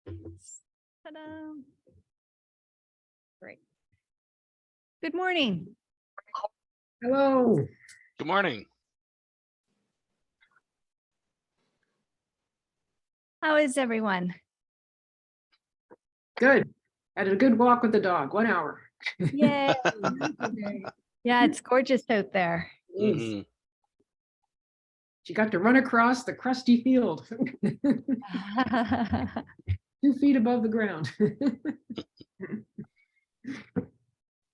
Ta-da. Great. Good morning. Hello. Good morning. How is everyone? Good. Had a good walk with the dog, 1 hour. Yay. Yeah, it's gorgeous out there. It is. Mhm. She got to run across the crusty field, 2 feet above the ground.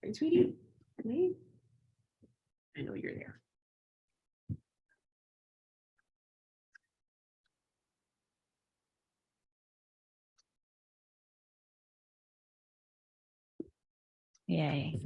Hey, sweetie. Hey. I know you're there. Yay.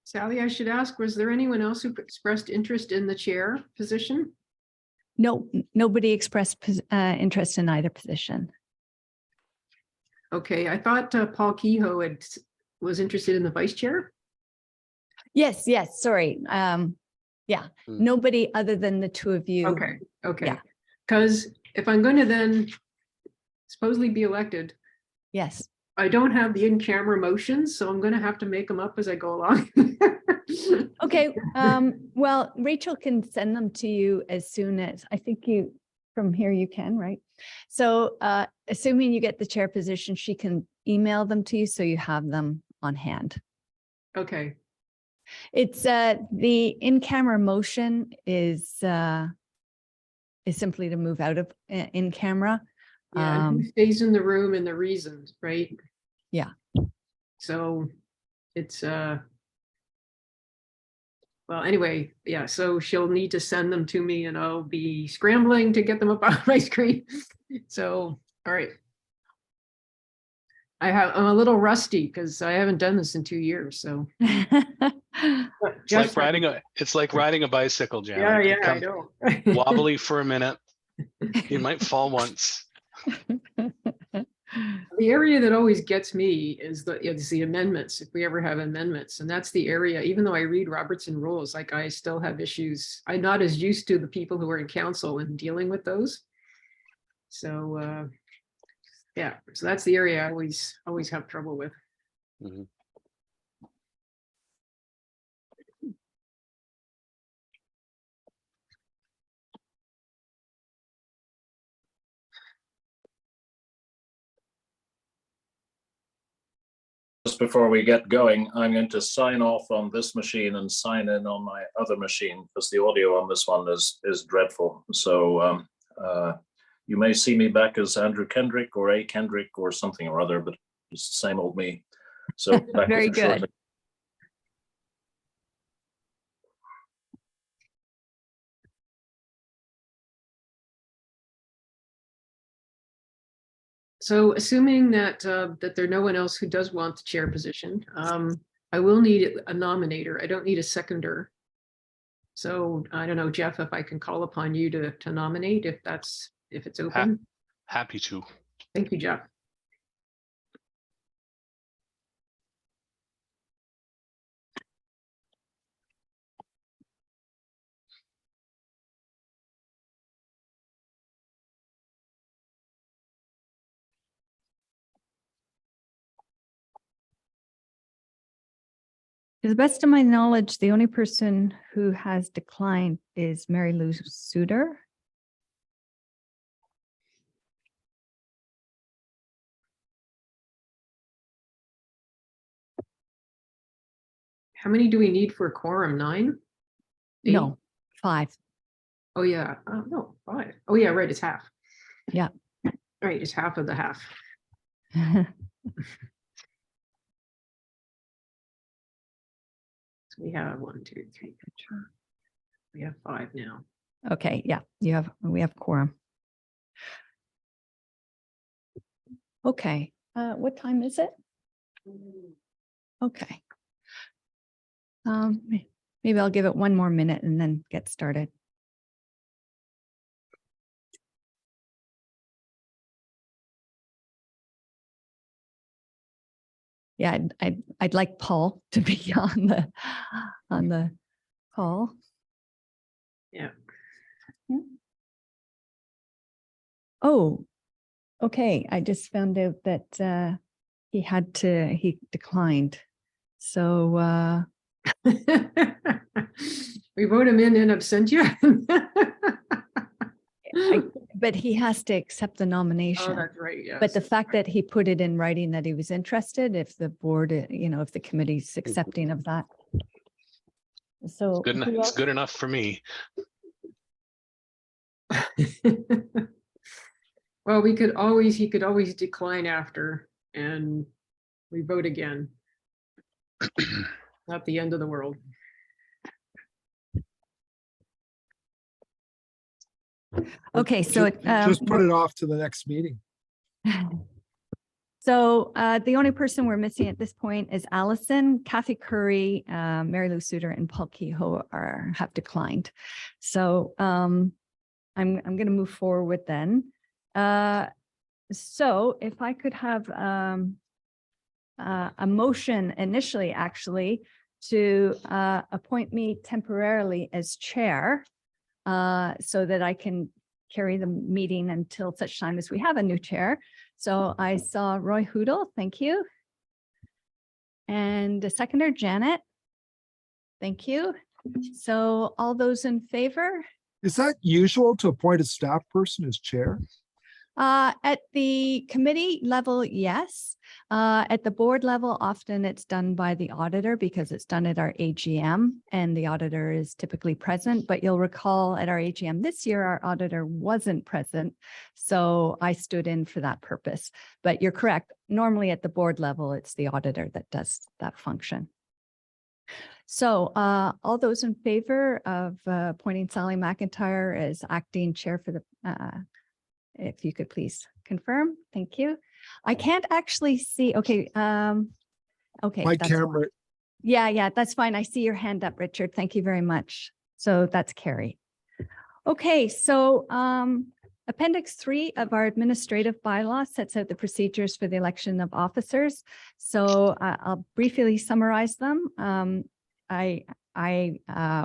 Sally, I should ask, was there anyone else who expressed interest in the chair position? No, nobody expressed interest in either position. Okay, I thought Paul Kehoe was interested in the vice chair. Yes, sorry. Yeah, Hmm. nobody other than the two of you. Okay. Yeah. Because if I'm going to then supposedly be elected, Yes. I don't have the in-camera motions, so I'm going to have to make them up as I go along. Okay. Well, Rachel can send them to you as soon as I think you from here you can, right? So assuming you get the chair position, she can email them to you so you have them on hand. Okay. It's the in-camera motion is simply to move out of in camera. Yeah, and who stays in the room and the reasons, right? Yeah. So it's well, anyway, yeah, so she'll need to send them to me and I'll be scrambling to get them up on my screen. So, all right. I'm a little rusty because I haven't done this in 2 years, so. It's like riding a bicycle, Janet. Yeah, You I come know. wobbly for a minute. You might fall once. The area that always gets me is the amendments, if we ever have amendments. And that's the area, even though I read Robertson rules, like I still have issues. I'm not as used to the people who are in council and dealing with those. So yeah, so that's the area I always have trouble with. Mhm. Just before we get going, I'm going to sign off on this machine and sign in on my other machine because the audio on this one is dreadful. So you may see me back as Andrew Kendrick or A. Kendrick or something or other, but it's the same old me. So back Very with you shortly. good. So assuming that that there's no one else who does want the chair position, I will need a nominator. I don't need a seconder. So I don't know, Jeff, if I can call upon you to nominate if it's open. Happy to. Thank you, Jeff. To the best of my knowledge, the only person who has declined is Mary Lou Suter. How many do we need for a quorum? 9? 8? No, 5. Oh yeah, no, 5. Oh yeah, right, it's half. Yeah. Right, it's half of the half. So we have 1, 2, 3. We have 5 now. Okay, yeah, we have quorum. Okay, what time is it? Okay. Maybe I'll give it one more minute and then get started. Yeah, I'd like Paul to be on the call. Yeah. Oh, okay. I just found out that he declined. So We vote him in absentia. but he has to accept the Oh, nomination. that's right, yes. But the fact that he put it in writing that he was interested, if the board, if the committee's accepting of that. So Good enough. who It's else? good enough for me. Well, he could always decline after and we vote again. Not the end of the world. Okay, so Just put it off to the next meeting. so the only person we're missing at this point is Allison, Kathy Curry, Mary Lou Suter, and Paul Kehoe have declined. So I'm going to move forward then. So if I could have a motion initially, actually, to appoint me temporarily as chair, so that I can carry the meeting until such time as we have a new chair. So I saw Roy Hoodle, thank you. And the seconder, Janet. Thank you. So all those in favor? Is that usual to appoint a staff person as chair? At the committee level, yes. At the board level, often it's done by the auditor because it's done at our AGM and the auditor is typically present. But you'll recall at our AGM this year, our auditor wasn't present. So I stood in for that purpose. But you're correct. Normally at the board level, it's the auditor that does that function. So all those in favor of appointing Sally McIntyre as acting chair for the if you could please confirm. Thank you. I can't actually see. Okay. Okay. My that's camera, fine. Yeah, that's fine. I see your hand up, Richard. Thank you very much. So that's carried. Okay. So Appendix 3 of our administrative bylaw sets out the procedures for the election of officers. So I'll briefly summarize them. I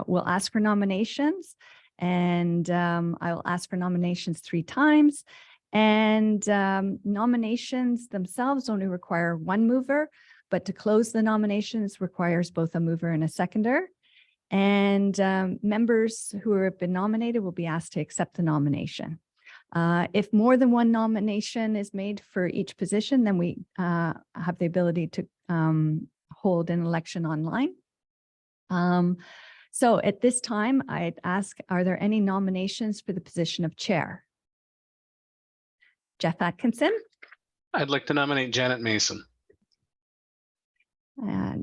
will ask for nominations. And I will ask for nominations 3 times. And nominations themselves only require one mover, but to close the nominations requires both a mover and a seconder. And members who have been nominated will be asked to accept the nomination. If more than one nomination is made for each position, then we have the ability to hold an election online. So at this time, I'd ask, are there any nominations for the position of chair? Jeff Atkinson. I'd like to nominate Janet Mason.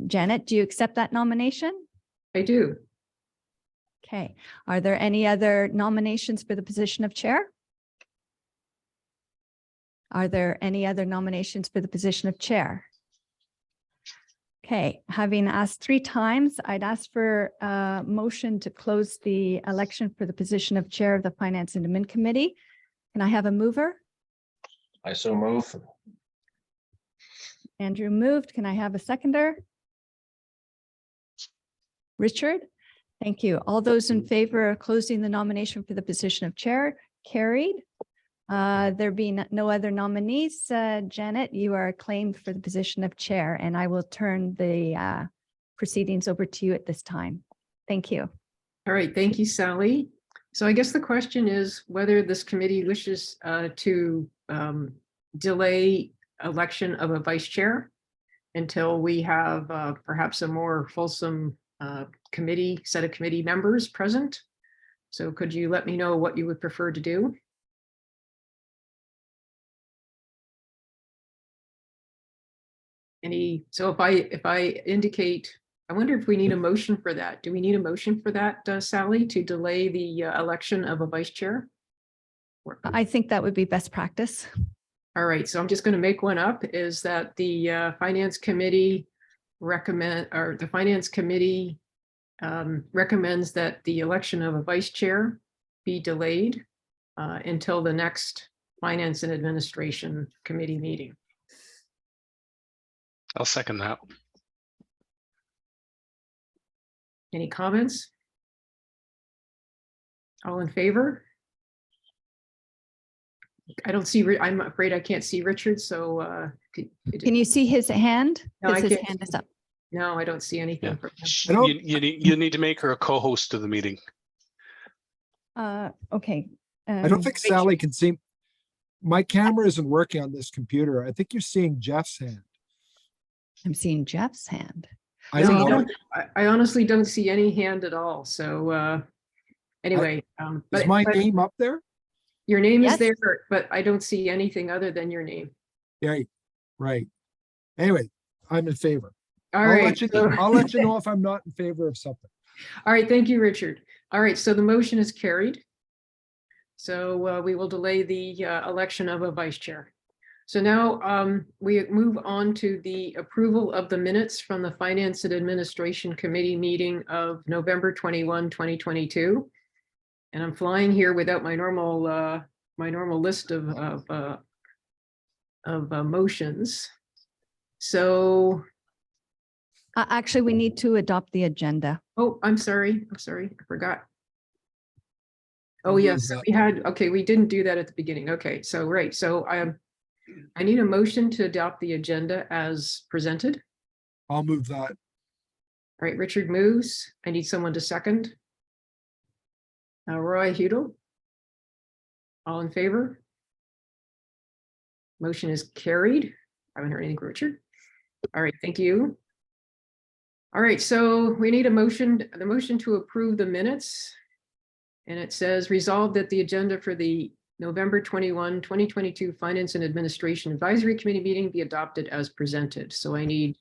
Janet, do you accept that nomination? I do. Okay. Are there any other nominations for the position of chair? Are there any other nominations for the position of chair? Okay, having asked 3 times, I'd ask for a motion to close the election for the position of chair of the Finance and Admin Committee. Can I have a mover? I so move. Andrew moved. Can I have a seconder? Richard? Thank you. All those in favor of closing the nomination for the position of chair, carried. There being no other nominees, Janet, you are acclaimed for the position of chair, and I will turn the proceedings over to you at this time. Thank you. All right, thank you, Sally. So I guess the question is whether this committee wishes to delay election of a vice chair until we have perhaps a more fulsome set of committee members present. So could you let me know what you would prefer to do? So if I indicate, I wonder if we need a motion for that. Do we need a motion for that, Sally, to delay the election of a vice chair? I think that would be best practice. All right, so I'm just going to make one up, is that the Finance Committee recommends that the election of a vice chair be delayed until the next Finance and Administration Committee meeting. I'll second that. Any comments? All in favor? I don't see, I'm afraid I can't see Richard, so. Can you see his hand? No, I Because his can't hand is up. No, I don't see anything Yeah. from him. I don't- You need to make her a co-host of the meeting. Okay. I don't think Sally can see. My camera isn't working on this computer. I think you're seeing Jeff's hand. I'm seeing Jeff's hand. I No, don't I know. don't- I honestly don't see any hand at all, so, anyway. Is But my name up there? your name is Yes. there, but I don't see anything other than your name. Yeah, right. Anyway, I'm in favor. All I'll right. let you, so- I'll let you know if I'm not in favor of something. All right, thank you, Richard. All right, so the motion is carried. So we will delay the election of a vice chair. So now we move on to the approval of the minutes from the Finance and Administration Committee meeting of November 21, 2022. And I'm flying here without my normal list of motions. So, Actually, we need to adopt the agenda. oh, I'm sorry, I forgot. Oh, I'll yes, move we had, okay, we didn't do that at the beginning. Okay, so, right, so I need a motion to adopt the agenda as presented. I'll move that. All right, Richard moves. I need someone to second. Roy Hudel. All in favor? Motion is carried. I haven't heard anything, from Richard. All right, thank you. All right, so we need a motion, the motion to approve the minutes. And it says resolved that the agenda for the November 21, 2022 Finance and Administration Advisory Committee meeting be adopted as presented. So I need,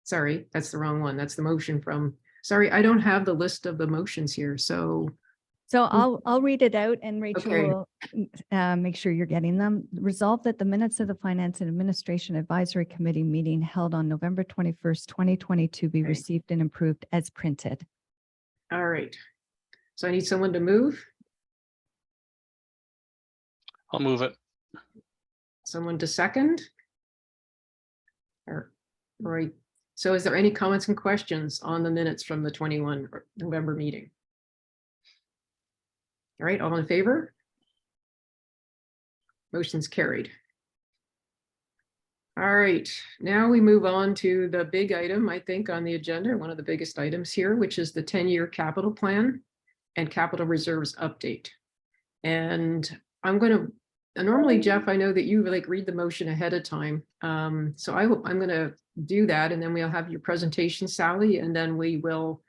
sorry, that's the wrong one. That's the motion from, sorry, I don't have the list of the motions here. So, So I'll read it out and Rachel Okay. will make sure you're getting them. Resolve that the minutes of the Finance and Administration Advisory Committee meeting held on November 21st, 2022 be Okay. received and approved as printed. all right. So I need someone to move, I'll move it. someone to second. Or, right. So is there any comments and questions on the minutes from the 21 November meeting? All right, all in favor? Motion's carried. All right, now we move on to the big item, I think, on the agenda, one of the biggest items here, which is the 10-year capital plan and capital reserves update. And I'm going to, normally, Jeff, I know that you like read the motion ahead of time. So I'm going to do that, and then we'll have your presentation, Sally, and then we will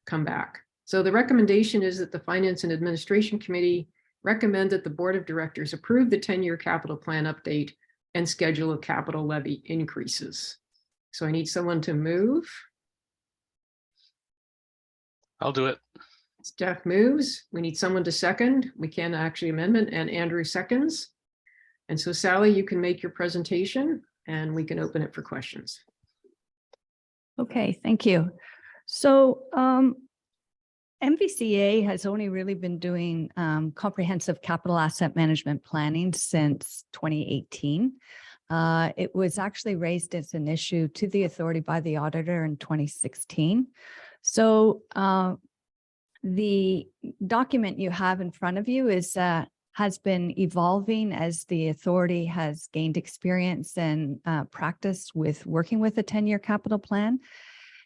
come back. So the recommendation is that the Finance and Administration Committee recommend that the Board of Directors approve the 10-year capital plan update and schedule of capital levy increases. So I need someone to move. I'll do it. Jeff moves. We need someone to second. We can actually amendment, and Andrew seconds. And so Sally, you can make your presentation and we can open it for questions. Okay, thank you. So MVCA has only really been doing comprehensive capital asset management planning since 2018. It was actually raised as an issue to the authority by the auditor in 2016. So the document you have in front of you is has been evolving as the authority has gained experience and practice with working with a 10-year capital plan.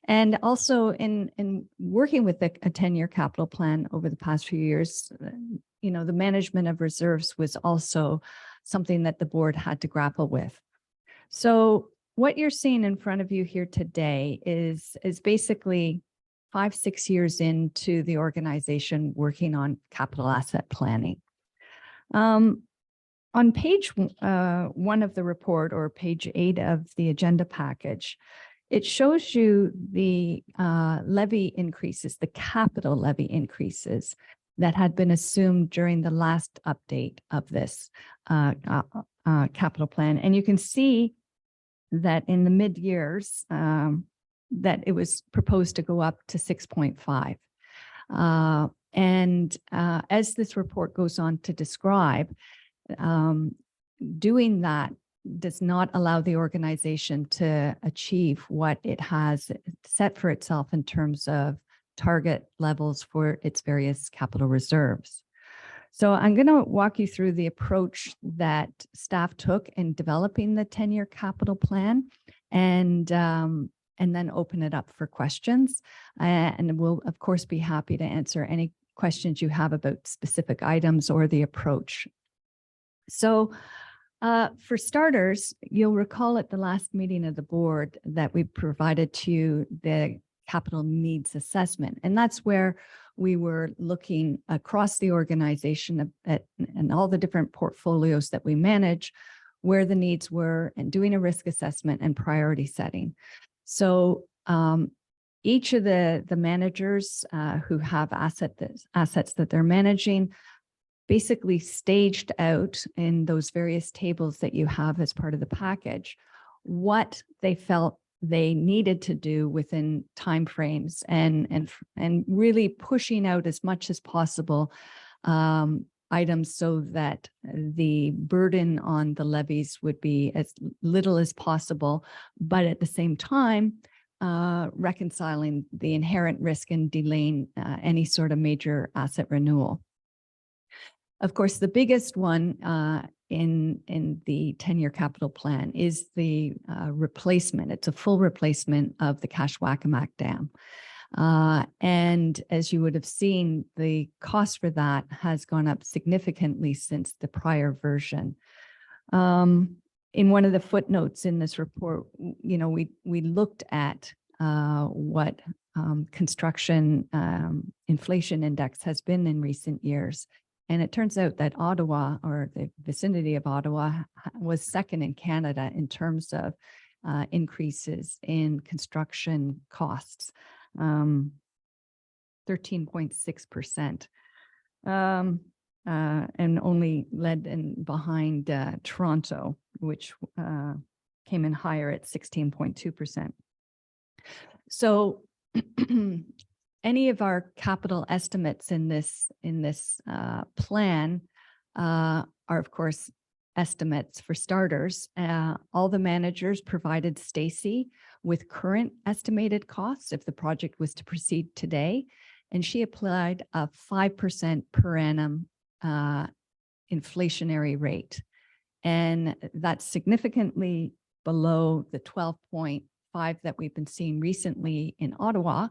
And also in working with a 10-year capital plan over the past few years, you know, the management of reserves was also something that the board had to grapple with. So what you're seeing in front of you here today is basically 5-6 years into the organization working on capital asset planning. On page 1 of the report, or page 8 of the agenda package, it shows you the levy increases, the capital levy increases that had been assumed during the last update of this capital plan. And you can see that in the mid years, that it was proposed to go up to 6.5. As this report goes on to describe, doing that does not allow the organization to achieve what it has set for itself in terms of target levels for its various capital reserves. So I'm going to walk you through the approach that staff took in developing the 10-year capital plan, and then open it up for questions. And we'll, of course, be happy to answer any questions you have about specific items or the approach. So for starters, you'll recall at the last meeting of the board that we provided to you the capital needs assessment. And that's where we were looking across the organization at and all the different portfolios that we manage, where the needs were, and doing a risk assessment and priority setting. So each of the managers who have assets that they're managing basically staged out in those various tables that you have as part of the package what they felt they needed to do within timeframes, and really pushing out as much as possible items so that the burden on the levies would be as little as possible, but at the same time reconciling the inherent risk in delaying any sort of major asset renewal. Of course, the biggest one in the 10-year capital plan is the replacement. It's a full replacement of the Kashwakimak Dam. And as you would have seen, the cost for that has gone up significantly since the prior version. In one of the footnotes in this report, you know, we looked at what construction inflation index has been in recent years. And it turns out that Ottawa, or the vicinity of Ottawa, was second in Canada in terms of increases in construction costs, 13.6%, and only led in behind Toronto, which came in higher at 16.2%. So any of our capital estimates in this plan are, of course, estimates for starters. All the managers provided Stacy with current estimated costs if the project was to proceed today, and she applied a 5% per annum inflationary rate, and that's significantly below the 12.5 that we've been seeing recently in Ottawa.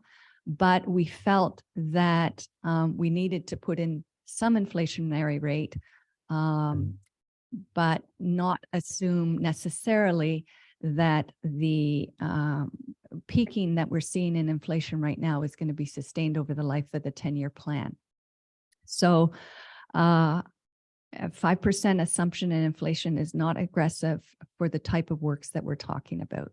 But we felt that we needed to put in some inflationary rate, but not assume necessarily that the peaking that we're seeing in inflation right now is going to be sustained over the life of the 10-year plan. So a 5% assumption in inflation is not aggressive for the type of works that we're talking about.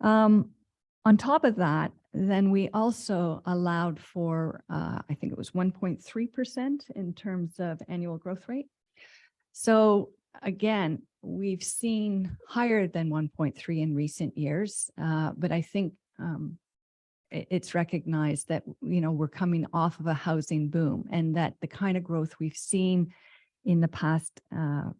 On top of that, then we also allowed for, I think it was 1.3% in terms of annual growth rate. So again, we've seen higher than 1.3 in recent years, but I think it's recognized that, you know, we're coming off of a housing boom, and that the kind of growth we've seen in the past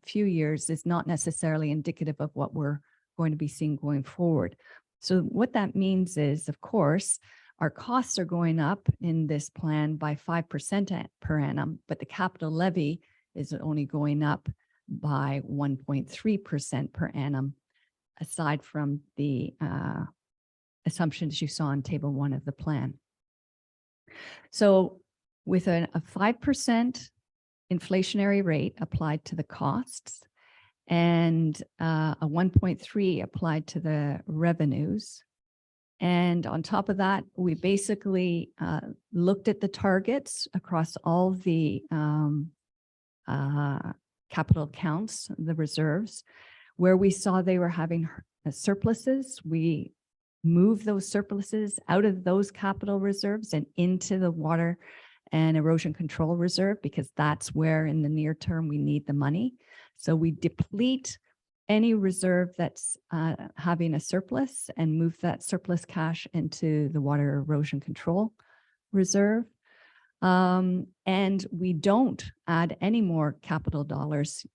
few years is not necessarily indicative of what we're going to be seeing going forward. So what that means is, of course, our costs are going up in this plan by 5% per annum, but the capital levy is only going up by 1.3% per annum, aside from the assumptions you saw in table 1 of the plan. So with a 5% inflationary rate applied to the costs, and a 1.3 applied to the revenues. And on top of that, we basically looked at the targets across all the capital accounts, the reserves, where we saw they were having surpluses. We moved those surpluses out of those capital reserves and into the water and erosion control reserve, because that's where in the near term we need the money. So we deplete any reserve that's having a surplus and move that surplus cash into the water erosion control reserve. And we don't add any more capital dollars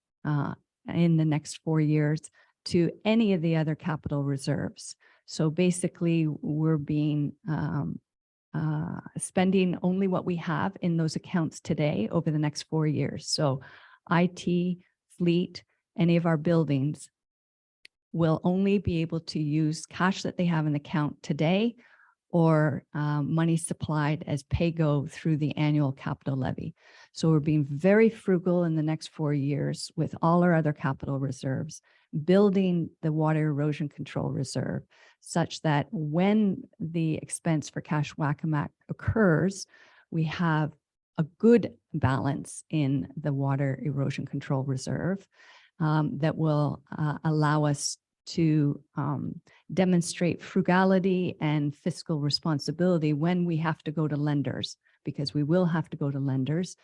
in the next 4 years to any of the other capital reserves. So basically, we're being spending only what we have in those accounts today over the next 4 years. So IT, fleet, any of our buildings will only be able to use cash that they have in the account today or money supplied as pay-go through the annual capital levy. So we're being very frugal in the next 4 years with all our other capital reserves, building the water erosion control reserve such that when the expense for Kashwakamak occurs, we have a good balance in the water erosion control reserve that will allow us to demonstrate frugality and fiscal responsibility when we have to go to lenders, because we will have to go to lenders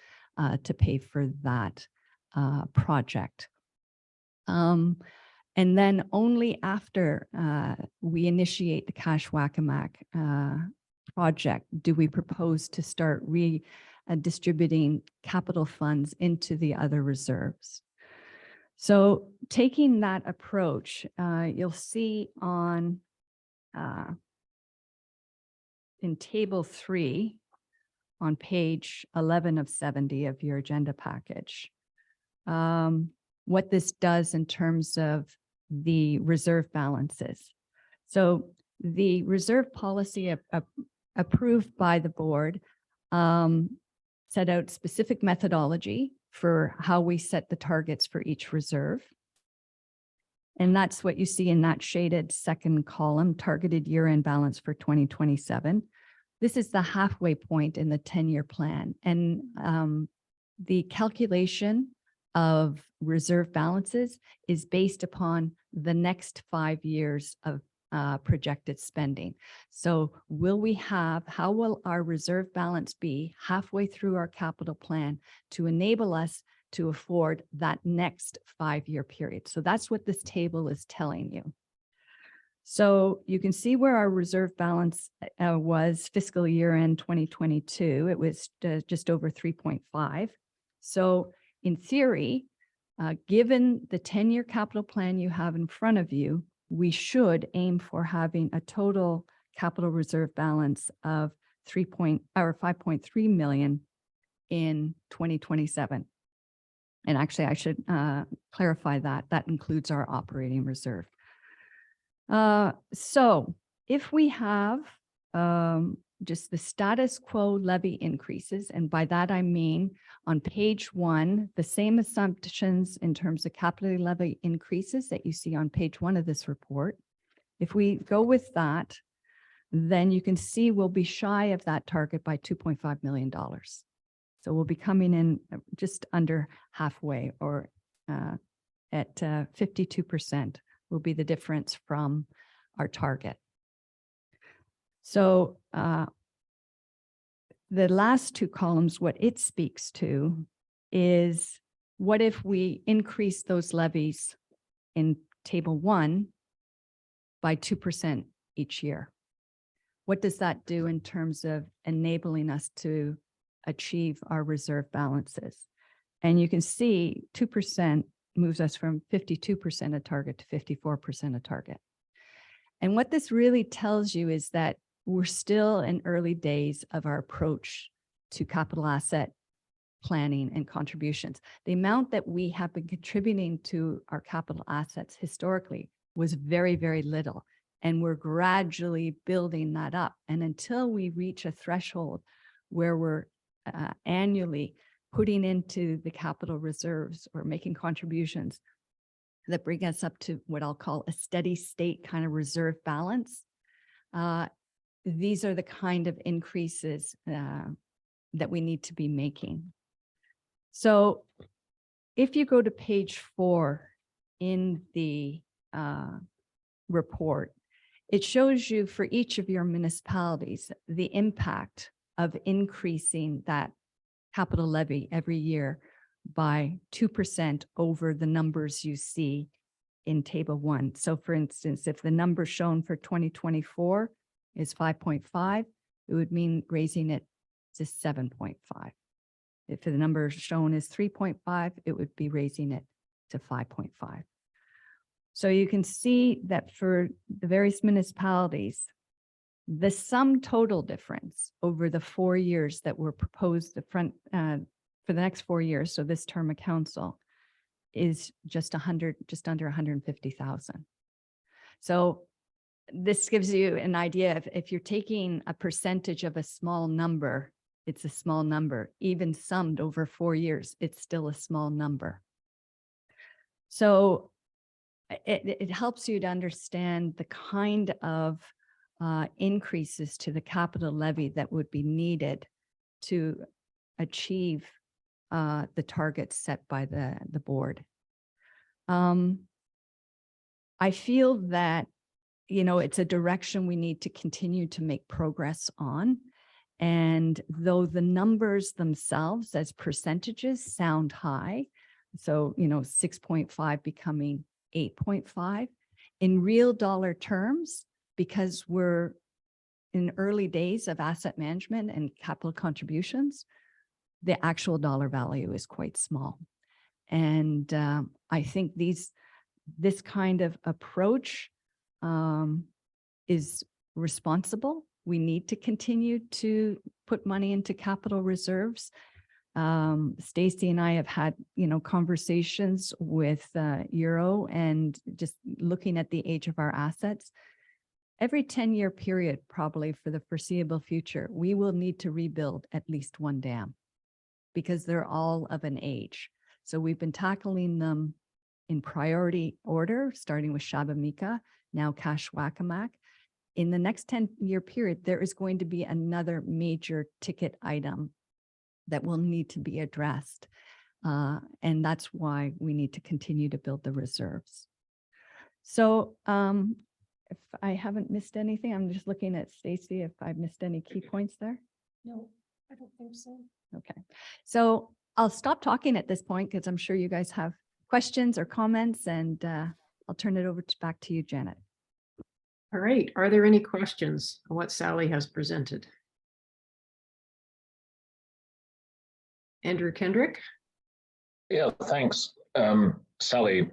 to pay for that project. And then only after we initiate the Kashwakamak project do we propose to start redistributing capital funds into the other reserves. So taking that approach, you'll see on in table 3 on page 11 of 70 of your agenda package, what this does in terms of the reserve balances. So the reserve policy approved by the board set out specific methodology for how we set the targets for each reserve. And that's what you see in that shaded second column, targeted year-end balance for 2027. This is the halfway point in the 10-year plan. And the calculation of reserve balances is based upon the next 5 years of projected spending. So how will our reserve balance be halfway through our capital plan to enable us to afford that next 5-year period? So that's what this table is telling you. So you can see where our reserve balance was fiscal year end 2022. It was just over 3.5. So in theory, given the 10-year capital plan you have in front of you, we should aim for having a total capital reserve balance of 5.3 million in 2027. And actually, I should clarify that. That includes our operating reserve. So if we have just the status quo levy increases, and by that I mean on page 1, the same assumptions in terms of capital levy increases that you see on page 1 of this report. If we go with that, then you can see we'll be shy of that target by $2.5 million. So we'll be coming in just under halfway, or at 52% will be the difference from our target. So the last 2 columns, what it speaks to is what if we increase those levies in table 1 by 2% each year? What does that do in terms of enabling us to achieve our reserve balances? And you can see 2% moves us from 52% of target to 54% of target. And what this really tells you is that we're still in early days of our approach to capital asset planning and contributions. The amount that we have been contributing to our capital assets historically was very, very little. And we're gradually building that up. And until we reach a threshold where we're annually putting into the capital reserves or making contributions that bring us up to what I'll call a steady state kind of reserve balance, these are the kind of increases that we need to be making. So if you go to page 4 in the report, it shows you for each of your municipalities the impact of increasing that capital levy every year by 2% over the numbers you see in table 1. So for instance, if the number shown for 2024 is 5.5, it would mean raising it to 7.5. If the number shown is 3.5, it would be raising it to 5.5. So you can see that for the various municipalities, the sum total difference over the 4 years that were proposed for the next 4 years, so this term of council, is just under 150,000. So this gives you an idea of if you're taking a percentage of a small number, it's a small number. Even summed over 4 years, it's still a small number. So it helps you to understand the kind of increases to the capital levy that would be needed to achieve the targets set by the board. I feel that, it's a direction we need to continue to make progress on. And though the numbers themselves as percentages sound high, so, 6.5 becoming 8.5, in real dollar terms, because we're in early days of asset management and capital contributions, the actual dollar value is quite small. And I think this kind of approach is responsible. We need to continue to put money into capital reserves. Stacy and I have had, conversations with Euro and just looking at the age of our assets. Every 10-year period, probably for the foreseeable future, we will need to rebuild at least one dam because they're all of an age. So we've been tackling them in priority order, starting with Shabamika, now Kashwakamak. In the next 10-year period, there is going to be another major ticket item that will need to be addressed. And that's why we need to continue to build the reserves. So if I haven't missed anything, I'm just looking at Stacy if I've missed any key points there. No, I don't think so. Okay, so I'll stop talking at this point because I'm sure you guys have questions or comments, and I'll turn it over back to you, Janet. All right. Are there any questions on what Sally has presented? Andrew Kendrick? Yeah, thanks. Sally,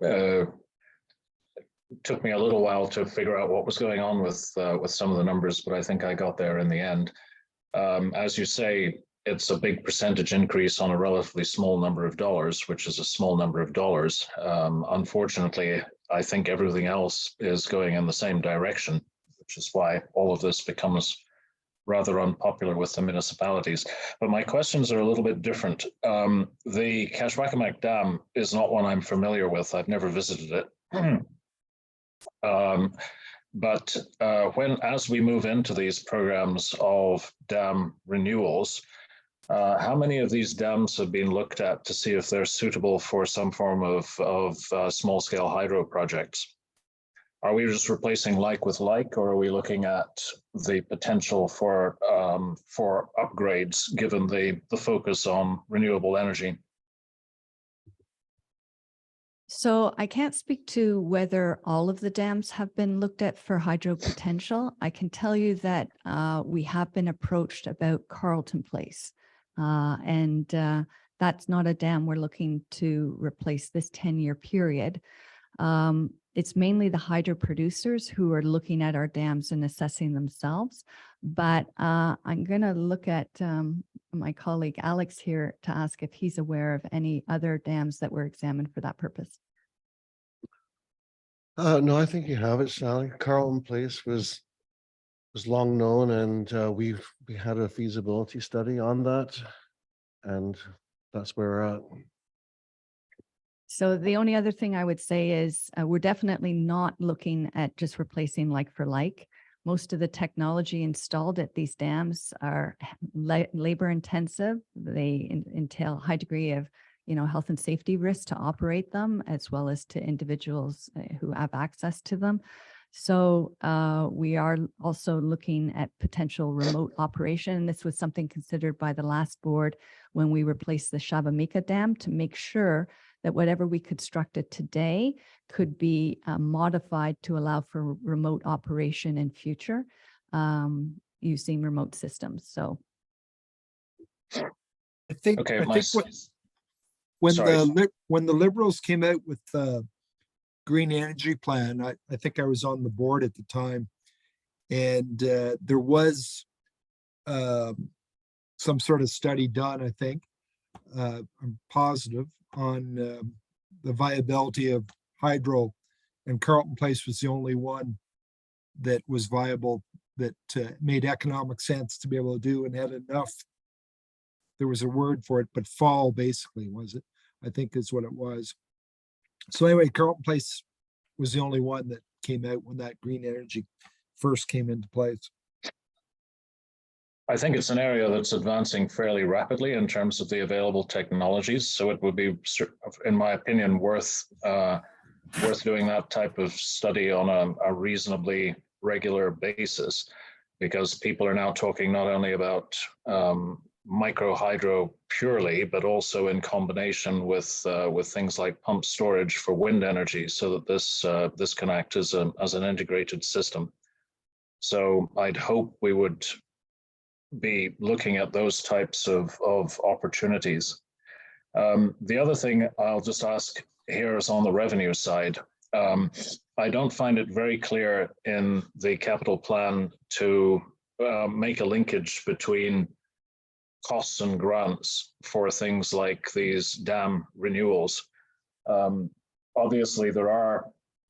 took me a little while to figure out what was going on with some of the numbers, but I think I got there in the end. As you say, it's a big percentage increase on a relatively small number of dollars, which is a small number of dollars. Unfortunately, I think everything else is going in the same direction, which is why all of this becomes rather unpopular with the municipalities. But my questions are a little bit different. The Kashwakamak Dam is not one I'm familiar with. I've never visited it. But as we move into these programs of dam renewals, how many of these dams have been looked at to see if they're suitable for some form of small-scale hydro projects? Are we just replacing like with like, or are we looking at the potential for upgrades given the focus on renewable energy? So I can't speak to whether all of the dams have been looked at for hydro potential. I can tell you that we have been approached about Carlton Place. And that's not a dam we're looking to replace this 10-year period. It's mainly the hydro producers who are looking at our dams and assessing themselves. But I'm going to look at my colleague Alex here to ask if he's aware of any other dams that were examined for that purpose. No, I think you have it, Sally. Carlton Place was long known, and we had a feasibility study on that, and that's where we're at. So the only other thing I would say is we're definitely not looking at just replacing like for like. Most of the technology installed at these dams are labor intensive. They entail a high degree of, health and safety risks to operate them, as well as to individuals who have access to them. So we are also looking at potential remote operation. This was something considered by the last board when we replaced the Shabamika Dam to make sure that whatever we constructed today could be modified to allow for remote operation in future using remote systems. So I think, Okay, I think when sorry. when the Liberals came out with the green energy plan, I think I was on the board at the time. And there was some sort of study done, I think, I'm positive, on the viability of hydro. And Carleton Place was the only one that was viable, that made economic sense to be able to do and had enough. There was a word for it, but fall basically was it, I think is what it was. So anyway, Carleton Place was the only one that came out when that green energy first came into place. I think it's an area that's advancing fairly rapidly in terms of the available technologies. So it would be, in my opinion, worth doing that type of study on a reasonably regular basis, because people are now talking not only about micro hydro purely, but also in combination with things like pump storage for wind energy, so that this can act as an integrated system. So I'd hope we would be looking at those types of opportunities. The other thing I'll just ask here is on the revenue side. I don't find it very clear in the capital plan to make a linkage between costs and grants for things like these dam renewals. Obviously, there are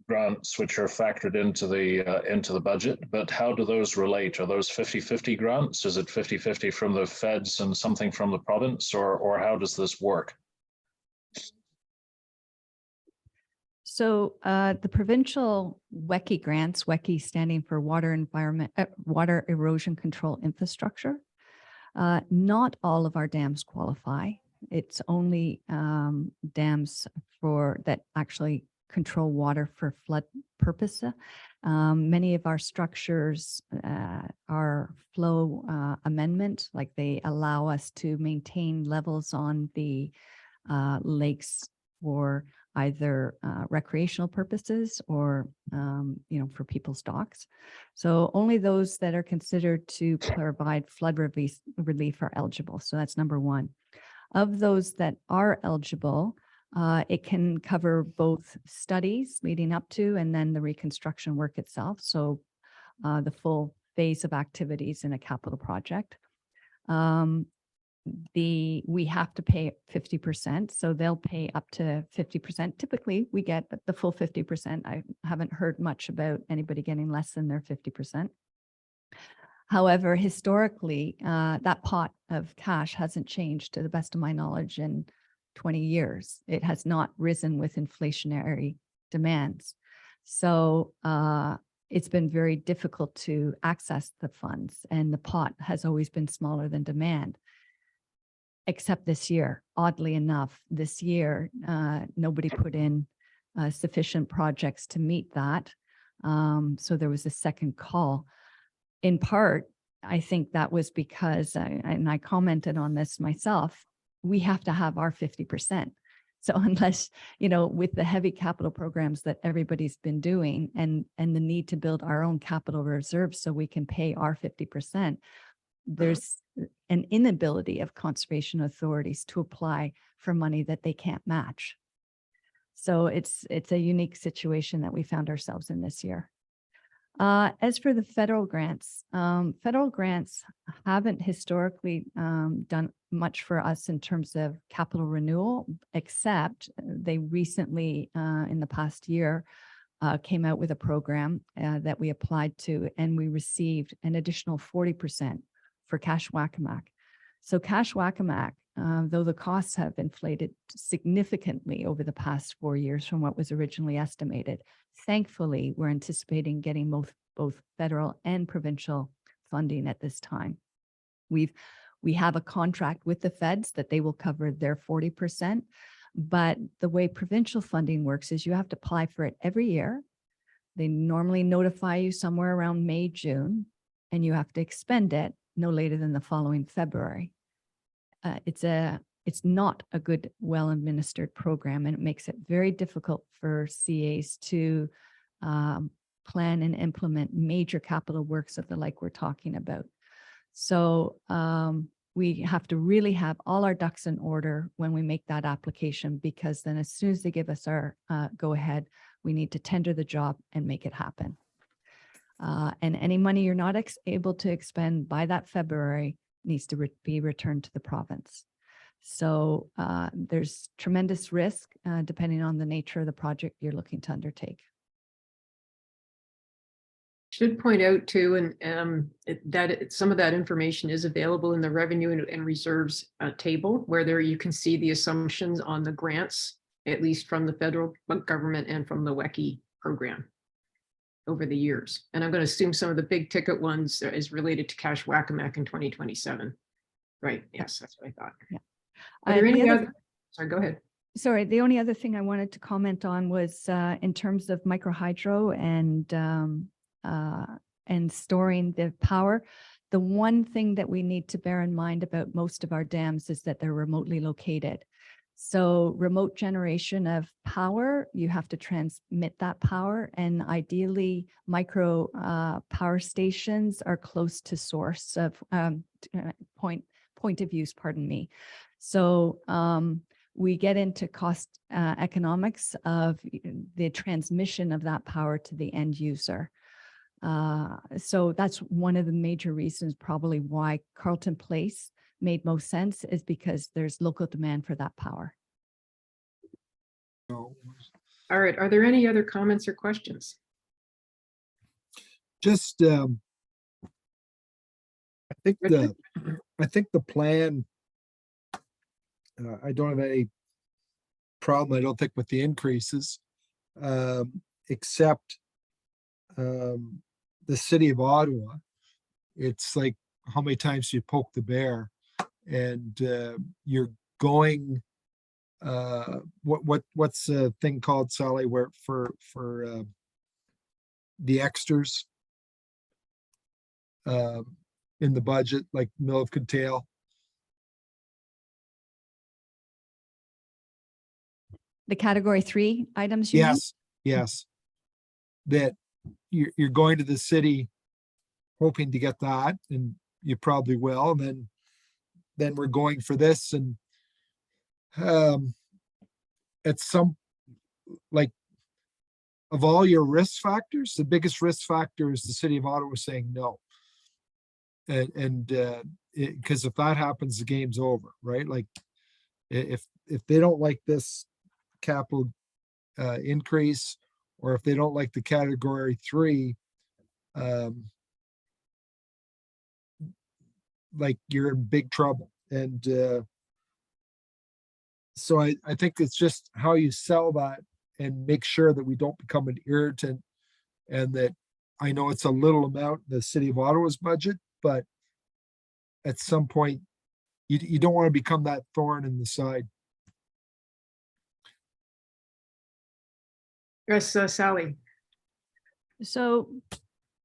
grants which are factored into the budget, but how do those relate? Are those 50-50 grants? Is it 50-50 from the feds and something from the province, or how does this work? So the provincial WECI grants, WECI standing for Water Erosion Control Infrastructure, not all of our dams qualify. It's only dams that actually control water for flood purposes. Many of our structures are flow amendment, like they allow us to maintain levels on the lakes for either recreational purposes or, for people's docks. So only those that are considered to provide flood relief are eligible. So that's number one. Of those that are eligible, it can cover both studies leading up to and then the reconstruction work itself. So the full phase of activities in a capital project. We have to pay 50%, so they'll pay up to 50%. Typically, we get the full 50%. I haven't heard much about anybody getting less than their 50%. However, historically, that pot of cash hasn't changed, to the best of my knowledge, in 20 years. It has not risen with inflationary demands. So it's been very difficult to access the funds, and the pot has always been smaller than demand. Except this year, oddly enough, this year, nobody put in sufficient projects to meet that. So there was a second call. In part, I think that was because, and I commented on this myself, we have to have our 50%. So unless, with the heavy capital programs that everybody's been doing and the need to build our own capital reserves so we can pay our 50%, there's an inability of conservation authorities to apply for money that they can't match. So it's a unique situation that we found ourselves in this year. As for the federal grants haven't historically done much for us in terms of capital renewal, except they recently, in the past year, came out with a program that we applied to, and we received an additional 40% for Kashwakamak. So Kashwakamak, though the costs have inflated significantly over the past 4 years from what was originally estimated, thankfully, we're anticipating getting both federal and provincial funding at this time. We have a contract with the feds that they will cover their 40%, but the way provincial funding works is you have to apply for it every year. They normally notify you somewhere around May, June, and you have to expend it no later than the following February. It's a it's not a good, well-administered program, and it makes it very difficult for CAs to plan and implement major capital works of the like we're talking about. So we have to really have all our ducks in order when we make that application, because then as soon as they give us our go ahead, we need to tender the job and make it happen. And any money you're not able to expend by that February needs to be returned to the province. So there's tremendous risk depending on the nature of the project you're looking to undertake. Should point out too, and some of that information is available in the revenue and reserves table, where there you can see the assumptions on the grants, at least from the federal government and from the WECI program over the years. And I'm going to assume some of the big ticket ones is related to Cash-Wackamack in 2027. Right. Yes, that's what I thought. Yeah. Are there The any other- other? Sorry, go ahead. Sorry, the only other thing I wanted to comment on was in terms of microhydro and storing the power. The one thing that we need to bear in mind about most of our dams is that they're remotely located. So remote generation of power, you have to transmit that power, and ideally micro power stations are close to source of point of use, pardon me. So we get into cost economics of the transmission of that power to the end user. So that's one of the major reasons probably why Carleton Place made most sense, is because there's local demand for that power. So, All right. Are there any other comments or questions? just, I think Richard? the plan, I don't have any problem, I don't think, with the increases, except the city of Ottawa. It's like, how many times do you poke the bear? And you're going, what's the thing called, Sally, where for the extras in the budget, like Mill of Contale? The category 3 items you mean? Yes, yes. That you're going to the city hoping to get that, and you probably will, and then we're going for this, and at some, like, of all your risk factors, the biggest risk factor is the city of Ottawa saying no. And because if that happens, the game's over, right? Like, if they don't like this capital increase, or if they don't like the category 3, like, you're in big trouble. And so I think it's just how you sell that and make sure that we don't become an irritant, and that, I know it's a little amount in the city of Ottawa's budget, but at some point you don't want to become that thorn in the side. Yes, Sally. So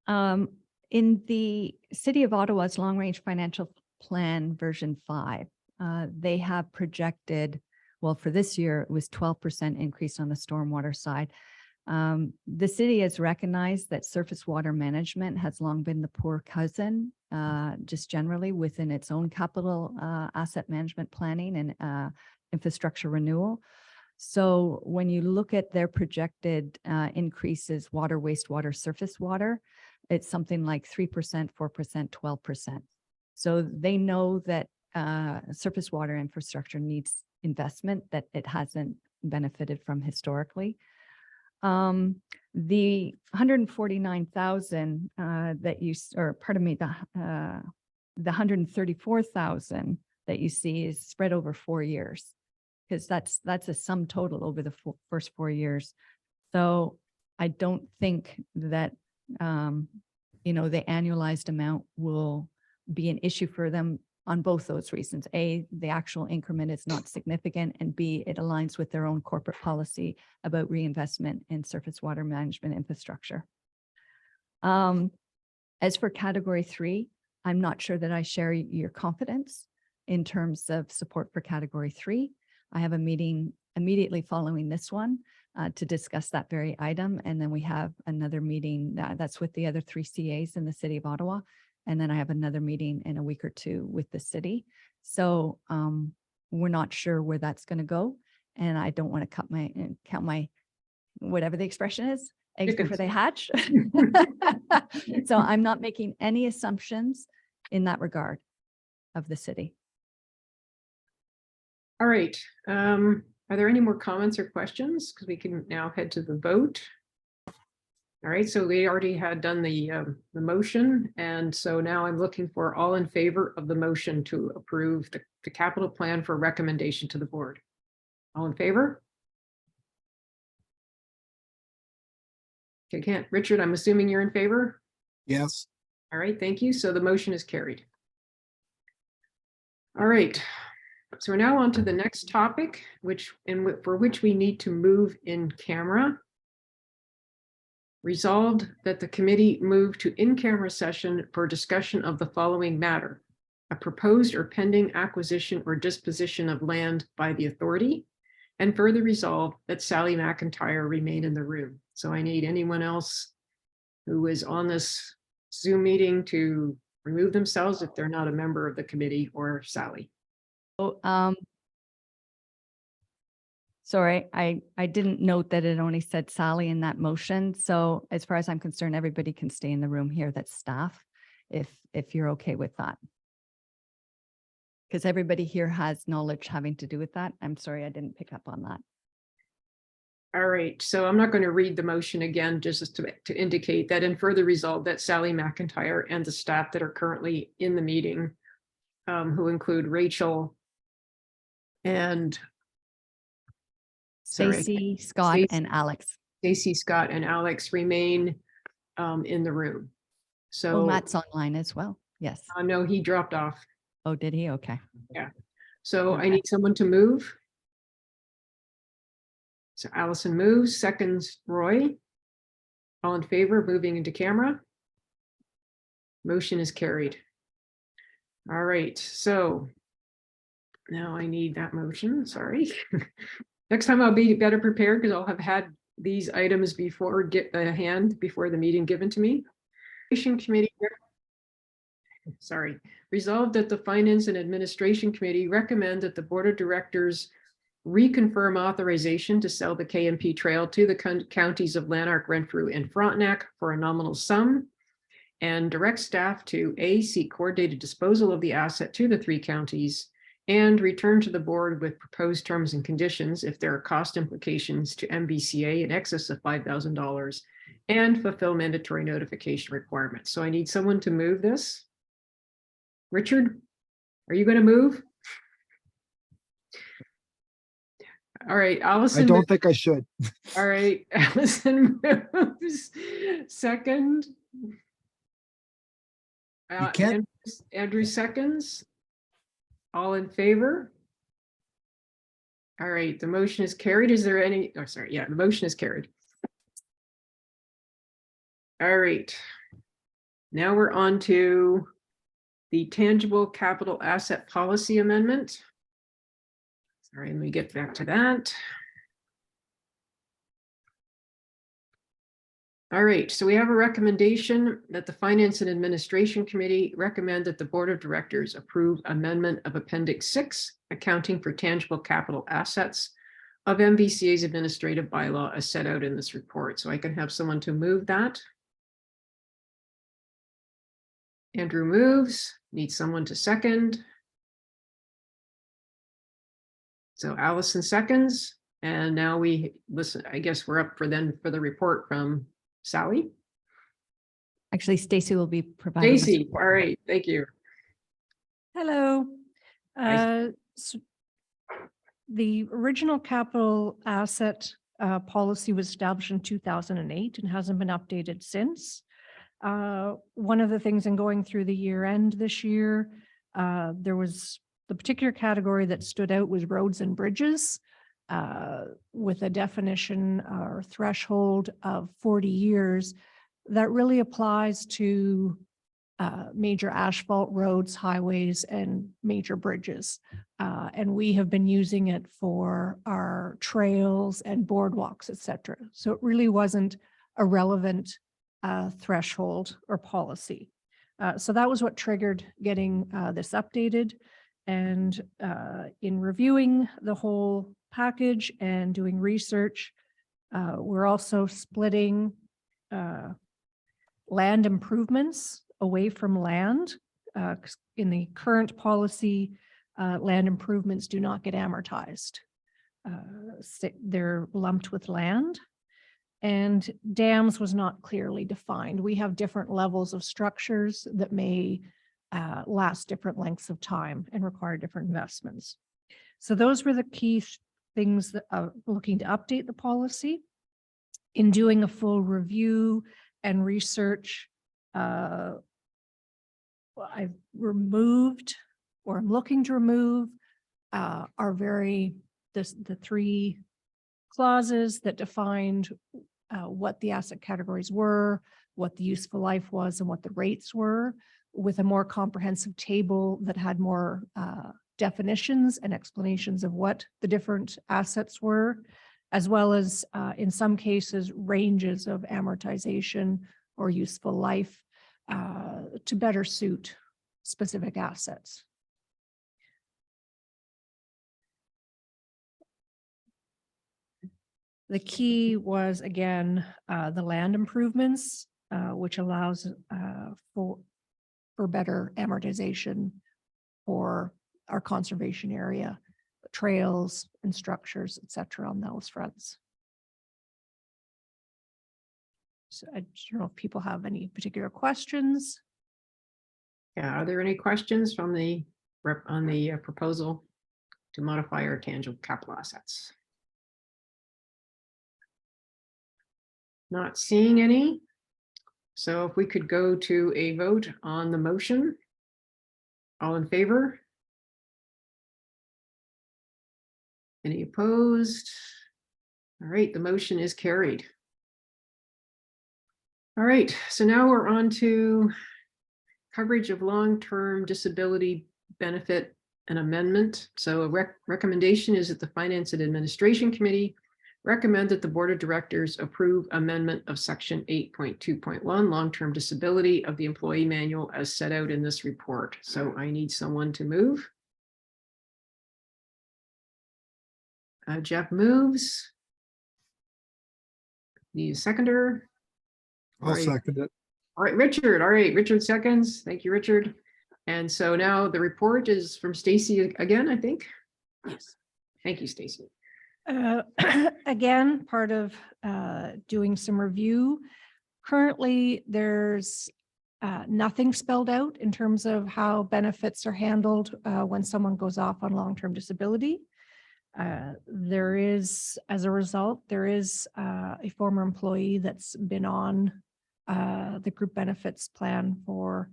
in the City of Ottawa's Long Range Financial Plan version 5, they have projected, well, for this year, it was 12% increase on the stormwater side. The city has recognized that surface water management has long been the poor cousin, just generally within its own capital asset management planning and infrastructure renewal. So when you look at their projected increases, water, wastewater, surface water, it's something like 3%, 4%, 12%. So they know that surface water infrastructure needs investment that it hasn't benefited from historically. The 149,000 that you, or pardon me, the 134,000 that you see is spread over 4 years, because that's a sum total over the first 4 years. So I don't think that, the annualized amount will be an issue for them on both those reasons. A, the actual increment is not significant, and B, it aligns with their own corporate policy about reinvestment in surface water management infrastructure. As for category 3, I'm not sure that I share your confidence in terms of support for category 3. I have a meeting immediately following this one to discuss that very item. And then we have another meeting that's with the other 3 CAs in the city of Ottawa. And then I have another meeting in a week or two with the city. So we're not sure where that's going to go. And I don't want to count my, whatever the expression is, eggs before Chickens. they hatch. So I'm not making any assumptions in that regard of the city. All right. Are there any more comments or questions? Because we can now head to the vote. All right, so we already had done the motion, and so now I'm looking for all in favor of the motion to approve the capital plan for recommendation to the board. All in favor? Okay, Richard, I'm assuming you're in favor? Yes, All right, thank you. So the motion is carried. All right, so we're now on to the next topic, for which we need to move in camera. Resolved that the committee move to in-camera session for discussion of the following matter: a proposed or pending acquisition or disposition of land by the authority, and further resolved that Sally McIntyre remain in the room. So I need anyone else who is on this Zoom meeting to remove themselves if they're not a member of the committee or Sally. Oh, sorry, I didn't note that it only said Sally in that motion. So as far as I'm concerned, everybody can stay in the room here. That's staff, if you're okay with that. Because everybody here has knowledge having to do with that. I'm sorry, I didn't pick up on that. All right, so I'm not going to read the motion again, just to indicate that in further resolve that Sally McIntyre and the staff that are currently in the meeting, who include Rachel and Stacy, Scott, Stacey. and Alex. Stacy, Scott, and Alex remain in the room. So Oh, Matt's online as well. Yes. no, he dropped off. Oh, did he? Okay. So I Okay. need someone to move. So Allison moves, seconds Roy. All in favor of moving into camera? Motion is carried. All right, so now I need that motion, sorry. Next time I'll be better prepared because I'll have had these items before before the meeting given to me. Committee. Sorry, resolved that the Finance and Administration Committee recommend that the Board of Directors reconfirm authorization to sell the KMP Trail to the counties of Lanark, Renfrew, and Frontenac for a nominal sum, and direct staff to seek coordinated disposal of the asset to the 3 counties, and return to the board with proposed terms and conditions if there are cost implications to MBCA in excess of $5,000, and fulfill mandatory notification requirements. So I need someone to move this. Richard, are you going to move? All right, Allison. I don't think I should. All right, Allison moves. Second. You can't- Andrew seconds. All in favor? All right, the motion is carried. Is there any, oh, sorry, yeah, the motion is carried. All right. Now we're on to the tangible capital asset policy amendment. Sorry, let me get back to that. All right, so we have a recommendation that the Finance and Administration Committee recommend that the Board of Directors approve amendment of Appendix 6, accounting for tangible capital assets of MVCA's administrative bylaw as set out in this report. So I can have someone to move that. Andrew moves, needs someone to second. So Allison seconds, and now we listen, I guess we're up for the report from Sally. Actually, Stacy will be providing. us Stacy, support. all right, thank you. Hello. Hi. So the original capital asset policy was established in 2008 and hasn't been updated since. One of the things in going through the year end this year, there was the particular category that stood out was roads and bridges with a definition or threshold of 40 years that really applies to major asphalt roads, highways, and major bridges. And we have been using it for our trails and boardwalks, et cetera. So it really wasn't a relevant threshold or policy. So that was what triggered getting this updated. And in reviewing the whole package and doing research, we're also splitting land improvements away from land. 'Cause in the current policy, land improvements do not get amortized. They're lumped with land. And dams was not clearly defined. We have different levels of structures that may last different lengths of time and require different investments. So those were the key things that looking to update the policy. In doing a full review and research, I've removed, or I'm looking to remove, the three clauses that defined what the asset categories were, what the useful life was, and what the rates were, with a more comprehensive table that had more definitions and explanations of what the different assets were, as well as in some cases, ranges of amortization or useful life to better suit specific assets. The key was, again, the land improvements, which allows for better amortization for our conservation area, trails and structures, et cetera, on those fronts. So I don't know if people have any particular questions. Yeah, are there any questions from the on the proposal to modify our tangible capital assets? Not seeing any. So if we could go to a vote on the motion. All in favor? Any opposed? All right, the motion is carried. All right, so now we're on to coverage of long-term disability benefit and amendment. So a recommendation is that the Finance and Administration Committee recommend that the Board of Directors approve amendment of section 8.2.1 long-term disability of the employee manual as set out in this report. So I need someone to move. Jeff moves. Need a seconder. I'll All right. second it. All right, Richard. All right, Richard seconds. Thank you, Richard. And so now the report is from Stacy again, I think. Yes. Thank you, Stacy. Again, part of doing some review. Currently, there's nothing spelled out in terms of how benefits are handled when someone goes off on long-term disability. There is, as a result, there is a former employee that's been on the group benefits plan for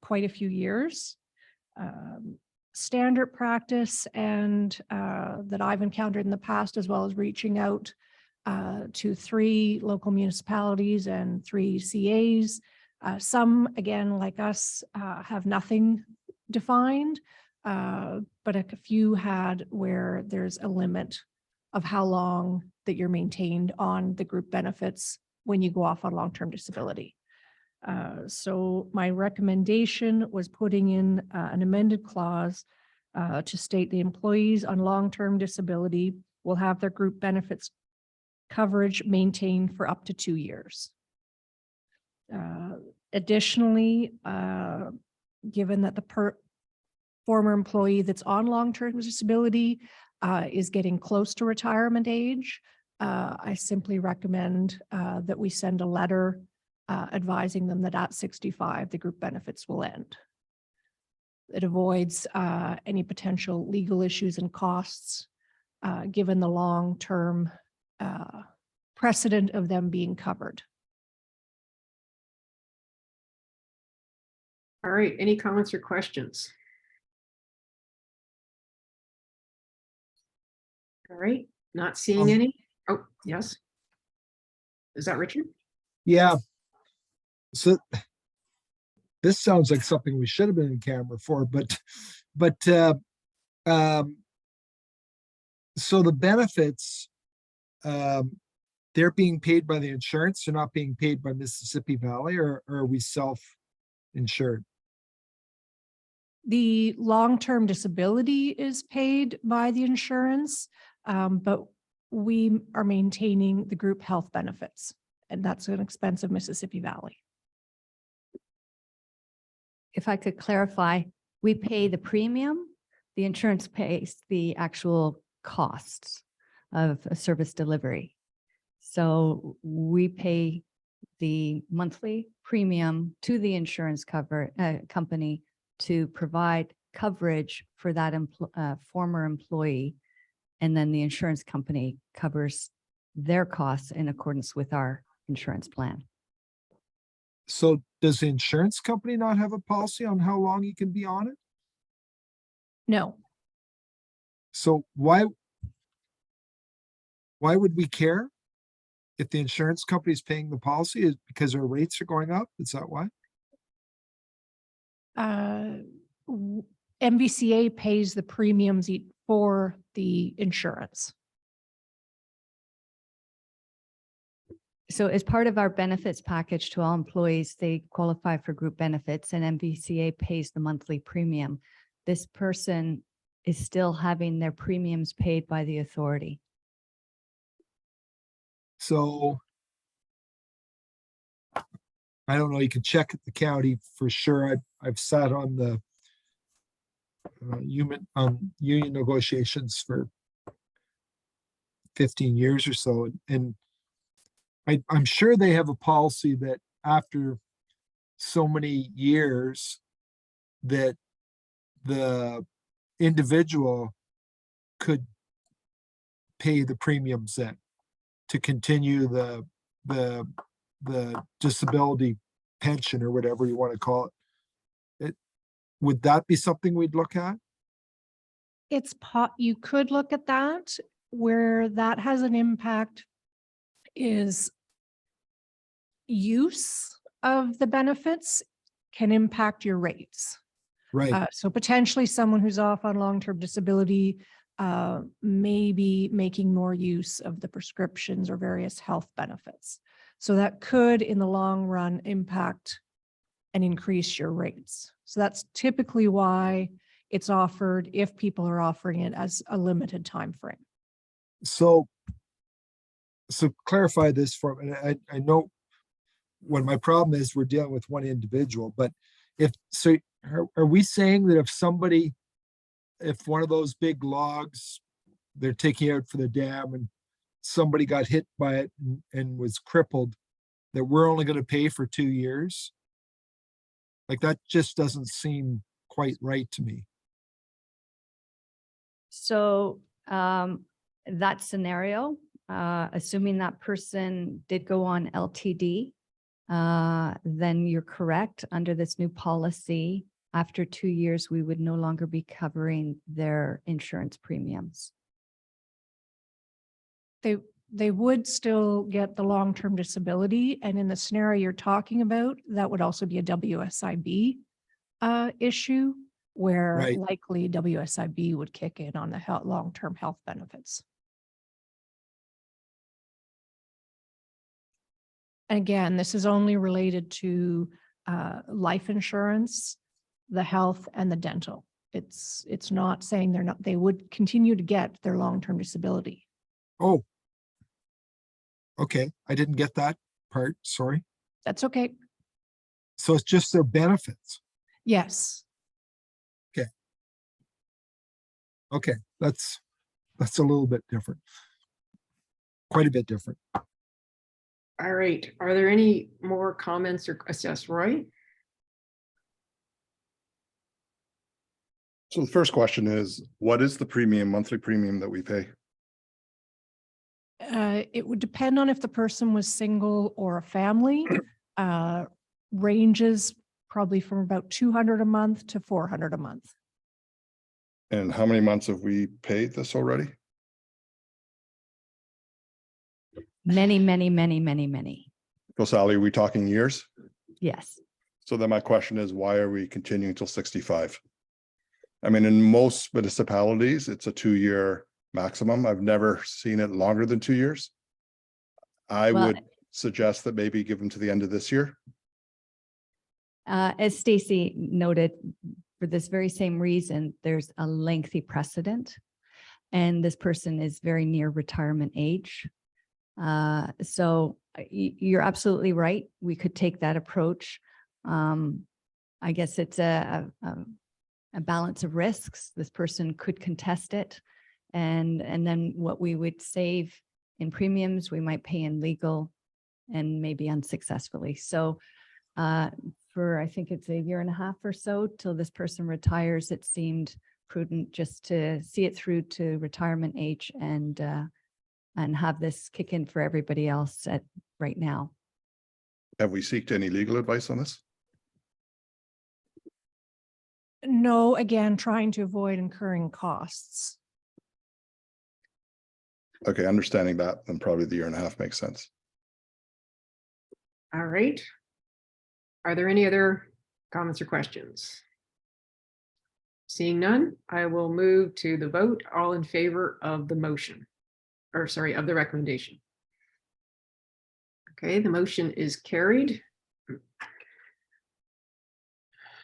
quite a few years. Standard practice and that I've encountered in the past, as well as reaching out to 3 local municipalities and 3 CAs. Some, again, like us, have nothing defined, but a few had where there's a limit of how long that you're maintained on the group benefits when you go off on long-term disability. So my recommendation was putting in an amended clause to state the employees on long-term disability will have their group benefits coverage maintained for up to 2 years. Additionally, given that the former employee that's on long-term disability is getting close to retirement age, I simply recommend that we send a letter advising them that at 65, the group benefits will end. It avoids any potential legal issues and costs, given the long-term precedent of them being covered. All right, any comments or questions? All right, not seeing any. Oh, yes. Is that Richard? Yeah. So this sounds like something we should have been in camera for, but, um, so the benefits, they're being paid by the insurance, they're not being paid by Mississippi Valley, or are we self-insured? The long-term disability is paid by the insurance, but we are maintaining the group health benefits, and that's an expense of Mississippi Valley. If I could clarify, we pay the premium, the insurance pays the actual costs of a service delivery. So we pay the monthly premium to the insurance company to provide coverage for that former employee. And then the insurance company covers their costs in accordance with our insurance plan. So does the insurance company not have a policy on how long you can be on it? No, So why would we care if the insurance company is paying the policy? Is because our rates are going up? Is that why? MVCA pays the premiums for the insurance. So as part of our benefits package to all employees, they qualify for group benefits and MVCA pays the monthly premium. This person is still having their premiums paid by the authority. So I don't know, you can check at the county for sure. I've sat on the union negotiations for 15 years or so. And I'm sure they have a policy that after so many years that the individual could pay the premiums then to continue the disability pension or whatever you want to call it. Would that be something we'd look at? You could look at that. Where that has an impact is use of the benefits can impact your rates. Right. So potentially someone who's off on long-term disability may be making more use of the prescriptions or various health benefits. So that could, in the long run, impact and increase your rates. So that's typically why it's offered if people are offering it as a limited time frame. So clarify this for me. I know what my problem is, we're dealing with one individual, but are we saying that if one of those big logs they're taking out for the dam and somebody got hit by it and was crippled, that we're only going to pay for 2 years? Like, that just doesn't seem quite right to me. So that scenario, assuming that person did go on LTD, then you're correct. Under this new policy, after 2 years, we would no longer be covering their insurance premiums. They would still get the long-term disability. And in the scenario you're talking about, that would also be a WSIB issue where Right. likely WSIB would kick in on the long-term health benefits. And again, this is only related to life insurance, the health and the dental. It's not saying they would continue to get their long-term disability. Oh, okay. I didn't get that part. Sorry. That's okay. So it's just their benefits. Yes. Okay. That's a little bit different. Quite a bit different. All right. Are there any more comments or yes, Roy? So the first question is, what is the monthly premium that we pay? It would depend on if the person was single or a family. Ranges probably from about 200 a month to 400 a month. And how many months have we paid this already? Many, many, many, many, many. So Sally, are we talking years? Yes. So then my question is, why are we continuing till 65? I mean, in most municipalities, it's a 2-year maximum. I've never seen it longer than 2 years. I Well, would suggest that maybe give them to the end of this year. As Stacy noted, for this very same reason, there's a lengthy precedent. And this person is very near retirement age. So you're absolutely right. We could take that approach. I guess it's a balance of risks. This person could contest it. And then what we would save in premiums, we might pay in legal and maybe unsuccessfully. So for, I think it's 1.5 years or so till this person retires, it seemed prudent just to see it through to retirement age and have this kick in for everybody else at right now. Have we sought any legal advice on this? No, again, trying to avoid incurring costs. Okay, understanding that, then probably the 1.5 years makes sense. All right. Are there any other comments or questions? Seeing none, I will move to the vote. All in favor of the motion, or sorry, of the recommendation. Okay, the motion is carried.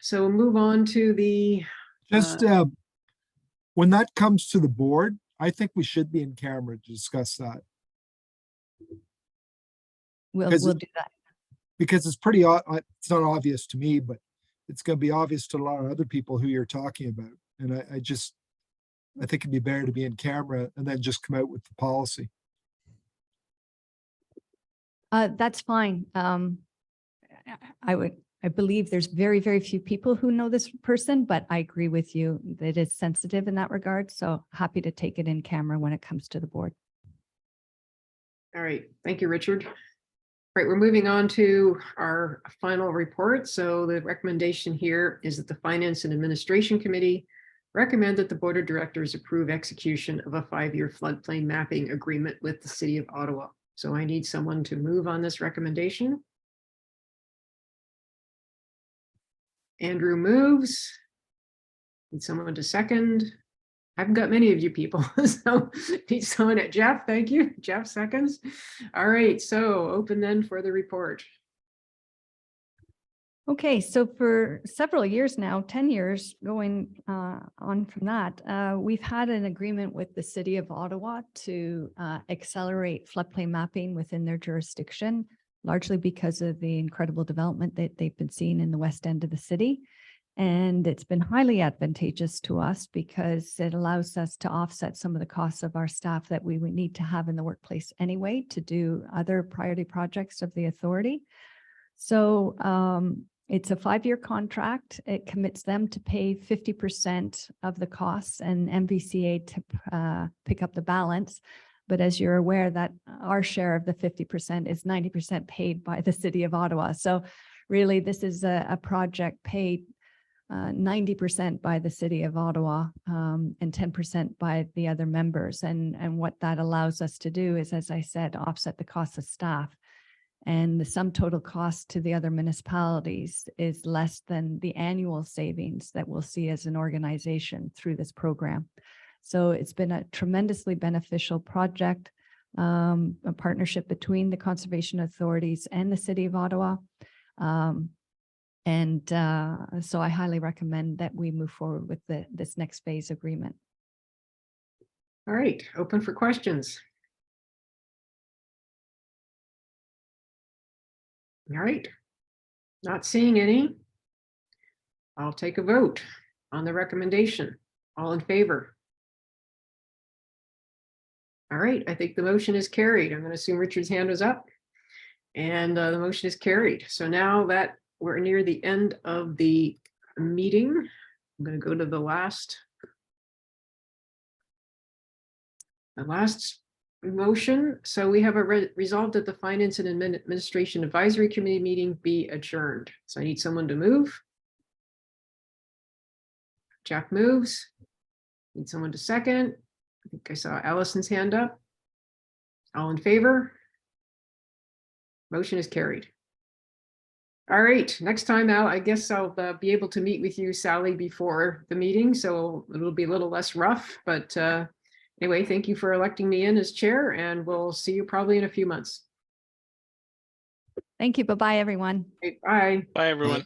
So we'll move on to the, Just when that comes to the board, I think we should be in camera to discuss that, We'll Because do that. because it's it's not obvious to me, but it's going to be obvious to a lot of other people who you're talking about. And I think it'd be better to be in camera and then just come out with the policy. That's fine. I believe there's very, very few people who know this person, but I agree with you that it's sensitive in that regard. So happy to take it in camera when it comes to the board. all right, thank you, Richard. Right, we're moving on to our final report. So the recommendation here is that the Finance and Administration Committee recommend that the Board of Directors approve execution of a 5-year floodplain mapping agreement with the City of Ottawa. So I need someone to move on this recommendation. Andrew moves. Need someone to second. I haven't got many of you people, so need someone at Jeff. Thank you. Jeff seconds. All right, so open then for the report. Okay, so for several years now, 10 years going on from that, we've had an agreement with the City of Ottawa to accelerate floodplain mapping within their jurisdiction, largely because of the incredible development that they've been seeing in the west end of the city. And it's been highly advantageous to us because it allows us to offset some of the costs of our staff that we would need to have in the workplace anyway to do other priority projects of the authority. So it's a 5-year contract. It commits them to pay 50% of the costs and MVCA to pick up the balance. But as you're aware, that our share of the 50% is 90% paid by the City of Ottawa. So really, this is a project paid 90% by the City of Ottawa and 10% by the other members. And what that allows us to do is, as I said, offset the costs of staff. And the sum total cost to the other municipalities is less than the annual savings that we'll see as an organization through this program. So it's been a tremendously beneficial project, a partnership between the conservation authorities and the City of Ottawa. So I highly recommend that we move forward with this next phase agreement. All right, open for questions. All right, not seeing any. I'll take a vote on the recommendation. All in favor? All right, I think the motion is carried. I'm going to assume Richard's hand was up. And the motion is carried. So now that we're near the end of the meeting, I'm going to go to the last motion. So we have a resolved that the Finance and Administration Advisory Committee meeting be adjourned. So I need someone to move. Jeff moves. Need someone to second. I think I saw Allison's hand up. All in favor? Motion is carried. All right, next time out, I guess I'll be able to meet with you, Sally, before the meeting, so it'll be a little less rough, but anyway, thank you for electing me in as chair, and we'll see you probably in a few months. Thank you. Bye-bye, everyone. Okay, bye. Bye, everyone.